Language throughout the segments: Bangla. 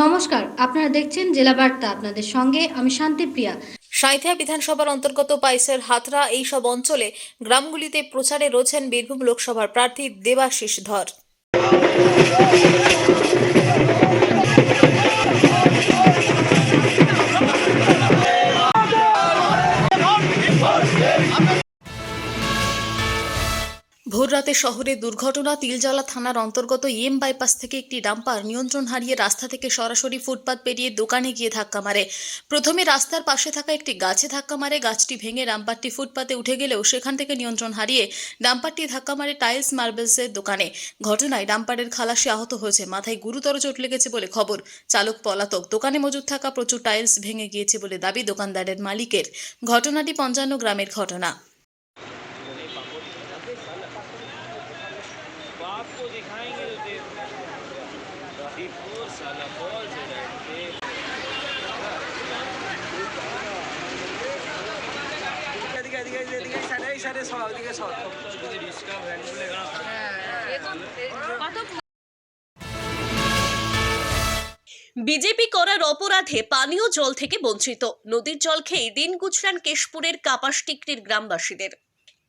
নমস্কার, আপনারা দেখছেন জেলা বার্তা। আপনাদের সঙ্গে আমি শান্তিপ্রিয়া। সাঁইথিয়া বিধানসভার অন্তর্গত পাইসের হাতরা এইসব অঞ্চলে গ্রামগুলিতে প্রচারে রয়েছেন বীরভূম লোকসভার প্রার্থী দেবাশিস ধর। ভোররাতে শহরে দুর্ঘটনা। তিলজলা থানার অন্তর্গত ইএম বাইপাস থেকে একটি ডাম্পার নিয়ন্ত্রণ হারিয়ে রাস্তা থেকে সরাসরি ফুটপাত পেরিয়ে দোকানে গিয়ে ধাক্কা মারে। প্রথমে রাস্তার পাশে থাকা একটি গাছে ধাক্কা মারে। গাছটি ভেঙে ডাম্পারটি ফুটপাতে উঠে গেলেও সেখান থেকে নিয়ন্ত্রণ হারিয়ে ডাম্পারটি ধাক্কা মারে টাইলস মার্বেলসের দোকানে। ঘটনায় ডাম্পারের খালাসি আহত হয়েছে, মাথায় গুরুতর চোট লেগেছে বলে খবর। চালক পলাতক। দোকানে মজুদ থাকা প্রচুর টাইলস ভেঙে গিয়েছে বলে দাবি দোকানদারের মালিকের। ঘটনাটি 55 গ্রামের ঘটনা। बाप को दिखाएंगे तो दीपुर साला बॉल से जाएंगे। বিজেপি করার অপরাধে পানীয় জল থেকে বঞ্চিত। নদীর জল খেয়ে দিন গুজরান কেশপুরের কাপাসটিকরির গ্রামবাসীদের।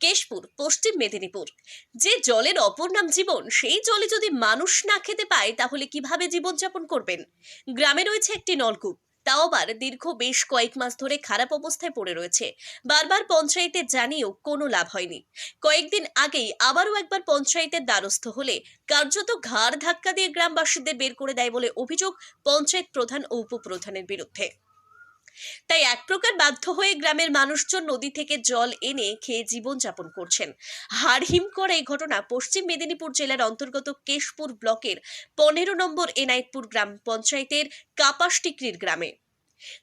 কেশপুর, পশ্চিম মেদিনীপুর। যে জলের অপর নাম জীবন, সেই জলে যদি মানুষ না খেতে পায় তাহলে কিভাবে জীবনযাপন করবেন? গ্রামে রয়েছে একটি নলকূপ, তাও আবার দীর্ঘ বেশ কয়েক মাস ধরে খারাপ অবস্থায় পড়ে রয়েছে। বারবার পঞ্চায়েতে জানিয়েও কোনো লাভ হয়নি। কয়েকদিন আগেই আবারও একবার পঞ্চায়েতের দ্বারস্থ হলে কার্যত ঘাড় ধাক্কা দিয়ে গ্রামবাসীদের বের করে দেয় বলে অভিযোগ পঞ্চায়েত প্রধান ও উপপ্রধানের বিরুদ্ধে। তাই এক প্রকার বাধ্য হয়ে গ্রামের মানুষজন নদী থেকে জল এনে খেয়ে জীবনযাপন করছেন। হাড়হিম করা এই ঘটনা পশ্চিম মেদিনীপুর জেলার অন্তর্গত কেশপুর ব্লকের 15 নম্বর এনায়েতপুর গ্রাম পঞ্চায়েতের কাপাসটিকরির গ্রামে।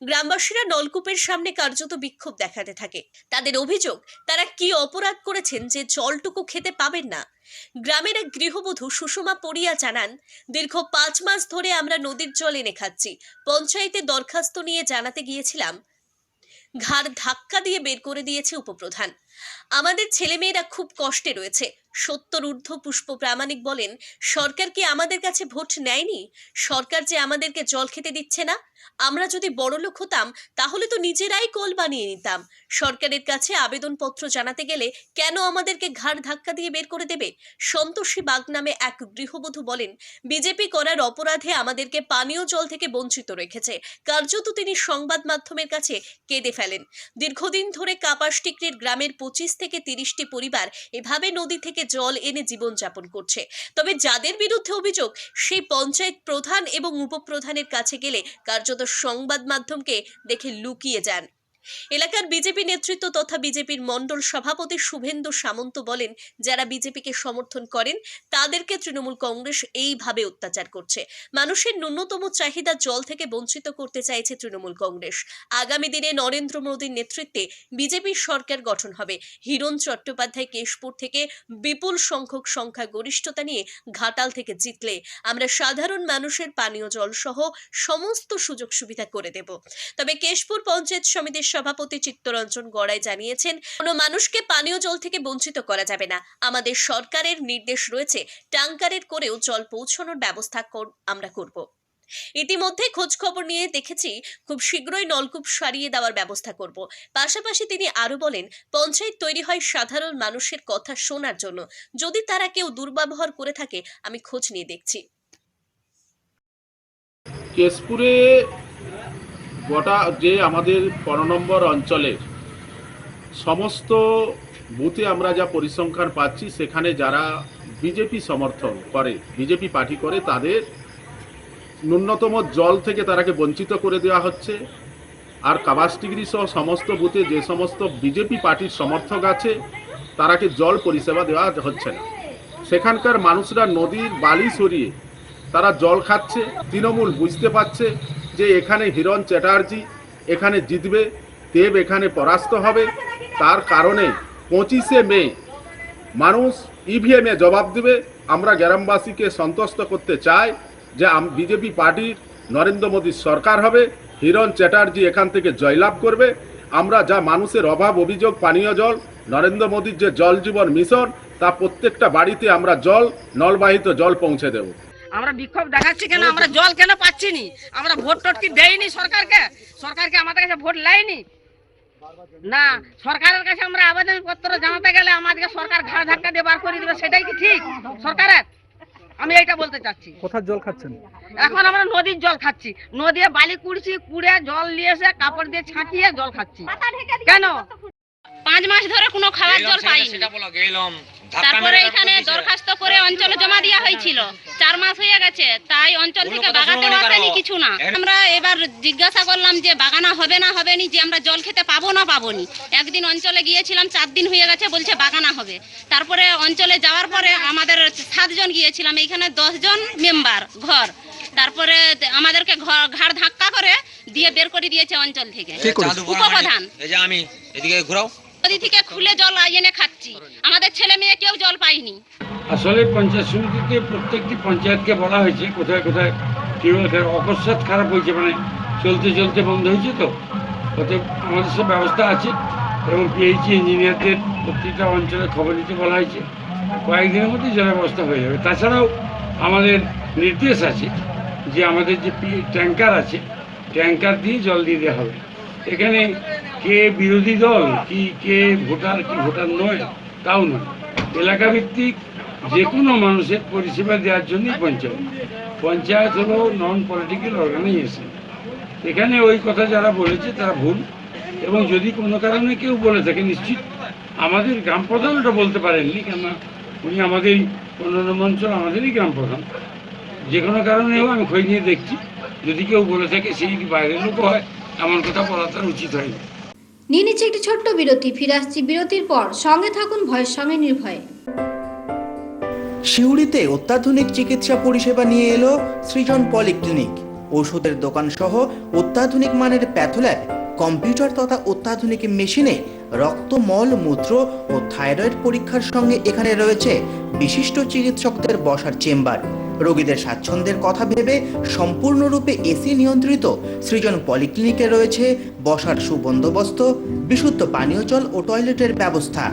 গ্রামবাসীরা নলকূপের সামনে কার্যত বিক্ষোভ দেখাতে থাকে। তাদের অভিযোগ, তারা কি অপরাধ করেছেন যে জলটুকু খেতে পাবেন না। গ্রামের এক গৃহবধূ সুষমা পড়িয়া জানান, দীর্ঘ 5 মাস ধরে আমরা নদীর জল এনে খাচ্ছি। পঞ্চায়েতে দরখাস্ত নিয়ে জানাতে গিয়েছিলাম, ঘাড় ধাক্কা দিয়ে বের করে দিয়েছে উপপ্রধান। আমাদের ছেলেমেয়েরা খুব কষ্টে রয়েছে। 70 ঊর্ধ্ব পুষ্প প্রামাণিক বলেন, সরকার কি আমাদের কাছে ভোট নেয়নি? সরকার যে আমাদেরকে জল খেতে দিচ্ছে না। আমরা যদি বড়লোক হতাম তাহলে তো নিজেরাই কল বানিয়ে নিতাম। সরকারের কাছে আবেদনপত্র জানাতে গেলে কেন আমাদেরকে ঘাড় ধাক্কা দিয়ে বের করে দেবে? সন্তোষী বাগ নামে এক গৃহবধূ বলেন, বিজেপি করার অপরাধে আমাদেরকে পানীয় জল থেকে বঞ্চিত রেখেছে। কার্যত তিনি সংবাদ মাধ্যমের কাছে কেঁদে ফেলেন। দীর্ঘদিন ধরে কাপাসটিকরির গ্রামের 25 থেকে 30টি পরিবার এভাবে নদী থেকে জল এনে জীবনযাপন করছে। তবে যাদের বিরুদ্ধে অভিযোগ, সেই পঞ্চায়েত প্রধান এবং উপপ্রধানের কাছে গেলে কার্যত সংবাদ মাধ্যমকে দেখে লুকিয়ে যান। এলাকার বিজেপি নেতৃত্ব তথা বিজেপির মণ্ডল সভাপতি শুভেন্দু সামন্ত বলেন, যারা বিজেপিকে সমর্থন করেন তাদেরকে তৃণমূল কংগ্রেস এইভাবে অত্যাচার করছে। মানুষের ন্যূনতম চাহিদা জল থেকে বঞ্চিত করতে চাইছে তৃণমূল কংগ্রেস। আগামী দিনে নরেন্দ্র মোদীর নেতৃত্বে বিজেপির সরকার গঠন হবে। হিরণ চট্টোপাধ্যায় কেশপুর থেকে বিপুল সংখ্যক সংখ্যাগরিষ্ঠতা নিয়ে ঘাটাল থেকে জিতলে আমরা সাধারণ মানুষের পানীয় জল সহ সমস্ত সুযোগ সুবিধা করে দেব। তবে কেশপুর পঞ্চায়েত সমিতির সভাপতি চিত্তরঞ্জন গড়াই জানিয়েছেন, কোনো মানুষকে পানীয় জল থেকে বঞ্চিত করা যাবে না। আমাদের সরকারের নির্দেশ রয়েছে, ট্যাঙ্কারের করেও জল পৌঁছানোর ব্যবস্থা আমরা করব। ইতিমধ্যে খোঁজ খবর নিয়ে দেখেছি, খুব শীঘ্রই নলকূপ সারিয়ে দেওয়ার ব্যবস্থা করব। পাশাপাশি তিনি আরো বলেন, পঞ্চায়েত তৈরি হয় সাধারণ মানুষের কথা শোনার জন্য। যদি তারা কেউ দুর্ব্যবহার করে থাকে আমি খোঁজ নিয়ে দেখছি। কেশপুরে গোটা যে আমাদের 15 নম্বর অঞ্চলের সমস্ত বুথে আমরা যা পরিসংখ্যান পাচ্ছি, সেখানে যারা বিজেপি সমর্থন করে, বিজেপি পার্টি করে, তাদের ন্যূনতম জল থেকে তারাকে বঞ্চিত করে দেওয়া হচ্ছে। আর কাপাসটিকরি সহ সমস্ত বুথে যে সমস্ত বিজেপি পার্টির সমর্থক আছে তারাকে জল পরিষেবা দেওয়া হচ্ছে না। সেখানকার মানুষরা নদীর বালি সরিয়ে তারা জল খাচ্ছে। তৃণমূল বুঝতে পারছে যে এখানে হিরণ চ্যাটার্জি এখানে জিতবে, দেব এখানে পরাস্ত হবে। তার কারণে 25শে মে মানুষ ইভিএমে জবাব দেবে। আমরা গ্রামবাসীকে সন্তুষ্ট করতে চাই যে বিজেপি পার্টির নরেন্দ্র মোদীর সরকার হবে, হিরণ চ্যাটার্জি এখান থেকে জয়লাভ করবে। আমরা যা মানুষের অভাব অভিযোগ, পানীয় জল, নরেন্দ্র মোদীর যে জল জীবন মিশন, তা প্রত্যেকটা বাড়িতে আমরা জল, নলবাহিত জল পৌঁছে দেব। আমরা বিক্ষোভ দেখাচ্ছি কেন, আমরা জল কেন পাচ্ছি নি, আমরা ভোট টোট কি দেইনি সরকারকে, সরকারকে আমাদের কাছে ভোট লাইনি না, সরকারের কাছে আমরা আবেদন পত্র জানাতে গেলে আমাদেরকে সরকার ঘাড় ধাক্কা দিয়ে বার করে দিবে, সেটাই কি ঠিক সরকারের? আমি এইটা বলতে চাচ্ছি। কোথায় জল খাচ্ছেন? এখন আমরা নদীর জল খাচ্ছি, নদীতে বালি কুড়ছি, কুড়ে জল নিয়ে এসে কাপড় দিয়ে ছাঁকিয়ে জল খাচ্ছি। কেন 5 মাস ধরে কোনো খাওয়ার জল পাইনি। তারপরে এখানে দরখাস্ত করে অঞ্চলে জমা দেওয়া হয়েছিল, 4 মাস হয়ে গেছে, তাই অঞ্চল থেকে বাগাতে আসেনি কিছু না। আমরা এবার জিজ্ঞাসা করলাম যে বাগানা হবে না হবে নি, যে আমরা জল খেতে পাবো না পাবোনি। একদিন অঞ্চলে গিয়েছিলাম, 4 দিন হয়ে গেছে, বলছে বাগানা হবে। তারপরে অঞ্চলে যাওয়ার পরে আমাদের 7 জন গিয়েছিলাম, এইখানে 10 জন মেম্বার ঘর, তারপরে আমাদেরকে ঘাড় ধাক্কা করে দিয়ে বের করে দিয়েছে অঞ্চল থেকে উপপ্রধান। আমি এদিকে ঘুরাও, নদী থেকে খুলে জল এনে খাচ্ছি, আমাদের ছেলে মেয়ে কেউ জল পাইনি। আসলে পঞ্চায়েত সমিতিতে প্রত্যেকটি পঞ্চায়েতকে বলা হয়েছে কোথায় কোথায় টিউবওয়েল অকস্মাৎ খারাপ হয়েছে, মানে চলতে চলতে বন্ধ হয়েছে, তো অতএব আমাদের সব ব্যবস্থা আছে এবং পিএইচি ইঞ্জিনিয়ারদের প্রত্যেকটা অঞ্চলে খবর নিতে বলা হয়েছে, কয়েকদিনের মধ্যে জলের ব্যবস্থা হয়ে যাবে। তাছাড়াও আমাদের নির্দেশ আছে যে আমাদের যে ট্যাঙ্কার আছে, ট্যাঙ্কার দিয়ে জল দিয়ে দেওয়া হবে। এখানে কে বিরোধী দল কি কে ভোটার কি ভোটার নয় তাও নয়, এলাকা ভিত্তিক যে কোনো মানুষের পরিষেবা দেওয়ার জন্যই পঞ্চায়েত হলো নন পলিটিক্যাল অর্গানাইজেশন। এখানে ওই কথা যারা বলেছে তারা ভুল, এবং যদি কোনো কারণে কেউ বলে থাকে নিশ্চিত আমাদের গ্রাম প্রধান ওটা বলতে পারেননি, কেননা উনি আমাদের 15 নম্বর অঞ্চল আমাদেরই গ্রাম প্রধান। যে কোনো কারণেও আমি খোঁজ নিয়ে দেখছি, যদি কেউ বলে থাকে সেই বাইরের লোক হয় এমন কথা বলা তার উচিত হয়নি। নিয়ে নিচ্ছে একটি ছোট্ট বিরতি, ফিরে আসছি বিরতির পর, সঙ্গে থাকুন ভয়ের সঙ্গে নির্ভয়ে। সিউড়িতে অত্যাধুনিক চিকিৎসা পরিষেবা নিয়ে এলো সৃজন পলিক্লিনিক। ওষুধের দোকান সহ অত্যাধুনিক মানের প্যাথোল্যাব, কম্পিউটার তথা অত্যাধুনিক মেশিনে রক্ত, মল, মূত্র ও থাইরয়েড পরীক্ষার সঙ্গে এখানে রয়েছে বিশিষ্ট চিকিৎসকদের বসার চেম্বার। রোগীদের স্বাচ্ছন্দ্যের কথা ভেবে সম্পূর্ণরূপে এসি নিয়ন্ত্রিত সৃজন পলিক্লিনিকে রয়েছে বসার সুবন্দোবস্ত, বিশুদ্ধ পানীয় জল ও টয়লেটের ব্যবস্থা।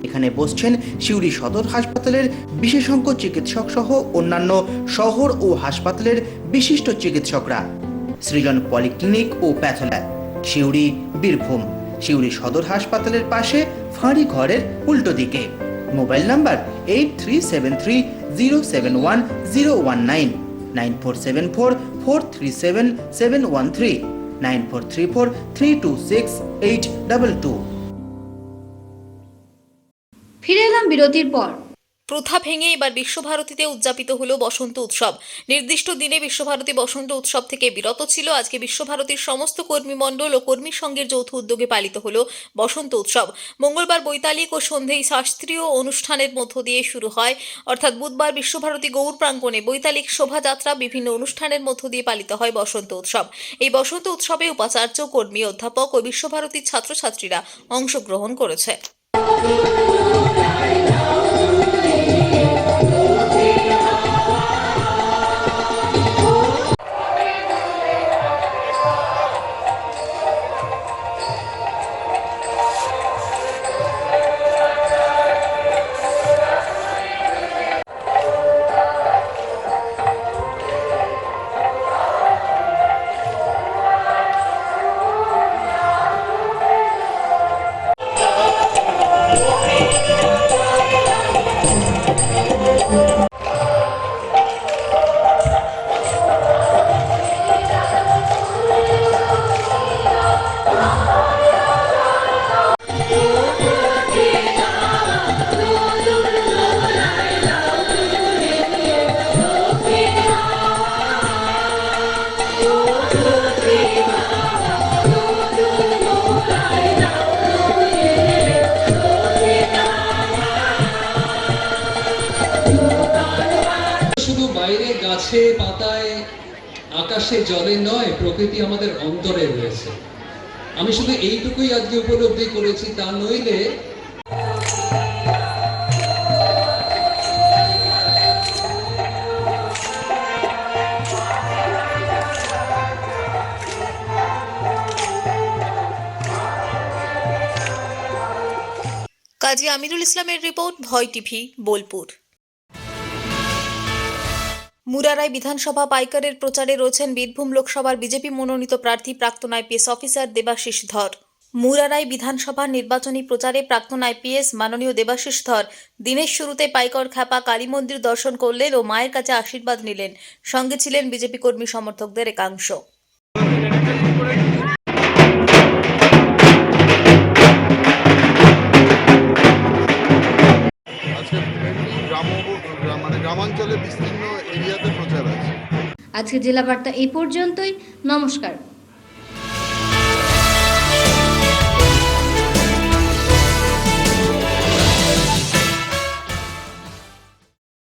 এখানে বসছেন সিউড়ি সদর হাসপাতালের বিশেষজ্ঞ চিকিৎসক সহ অন্যান্য শহর ও হাসপাতালের বিশিষ্ট চিকিৎসকরা। সৃজন পলিক্লিনিক ও প্যাথোল্যাব, সিউড়ি, বীরভূম। সিউড়ি সদর হাসপাতালের পাশে ফাঁড়ি ঘরের উল্টো দিকে। Mobile number 8373071019, 9474437713, 9434326822। ফিরে এলাম বিরতির পর। প্রথা ভেঙে এবার বিশ্বভারতীতে উদযাপিত হলো বসন্ত উৎসব। নির্দিষ্ট দিনে বিশ্বভারতী বসন্ত উৎসব থেকে বিরত ছিল। আজকে বিশ্বভারতীর সমস্ত কর্মীমণ্ডল ও কর্মী সংঘের যৌথ উদ্যোগে পালিত হলো বসন্ত উৎসব। মঙ্গলবার বৈতালিক ও সন্ধেয় শাস্ত্রীয় অনুষ্ঠানের মধ্য দিয়ে শুরু হয়, অর্থাৎ বুধবার বিশ্বভারতী গৌর প্রাঙ্গণে বৈতালিক শোভাযাত্রা, বিভিন্ন অনুষ্ঠানের মধ্য দিয়ে পালিত হয় বসন্ত উৎসব। এই বসন্ত উৎসবে উপাচার্য, কর্মী, অধ্যাপক ও বিশ্বভারতীর ছাত্রছাত্রীরা অংশগ্রহণ করেছে। গাছে পাতায় আকাশে জলে নয়, প্রকৃতি আমাদের অন্তরে রয়েছে। আমি শুধু এইটুকুই আজকে উপলব্ধি করেছি, তা নইলে কাজী আমিরুল ইসলামের রিপোর্ট, ভয় টিভি, বোলপুর। মুরারাই বিধানসভা পাইকারের প্রচারে রয়েছেন বীরভূম লোকসভার বিজেপি মনোনীত প্রার্থী প্রাক্তন আইপিএস অফিসার দেবাশিস ধর। মুরারাই বিধানসভা নির্বাচনী প্রচারে প্রাক্তন আইপিএস মাননীয় দেবাশিস ধর দিনের শুরুতে পাইকর খ্যাপা কালী মন্দির দর্শন করলেন ও মায়ের কাছে আশীর্বাদ নিলেন। সঙ্গে ছিলেন বিজেপি কর্মী সমর্থকদের একাংশ। আজকে গ্রামাঞ্চলে বিস্তীর্ণ এরিয়াতে প্রচার আছে। আজকে জেলা বার্তা এই পর্যন্তই। নমস্কার।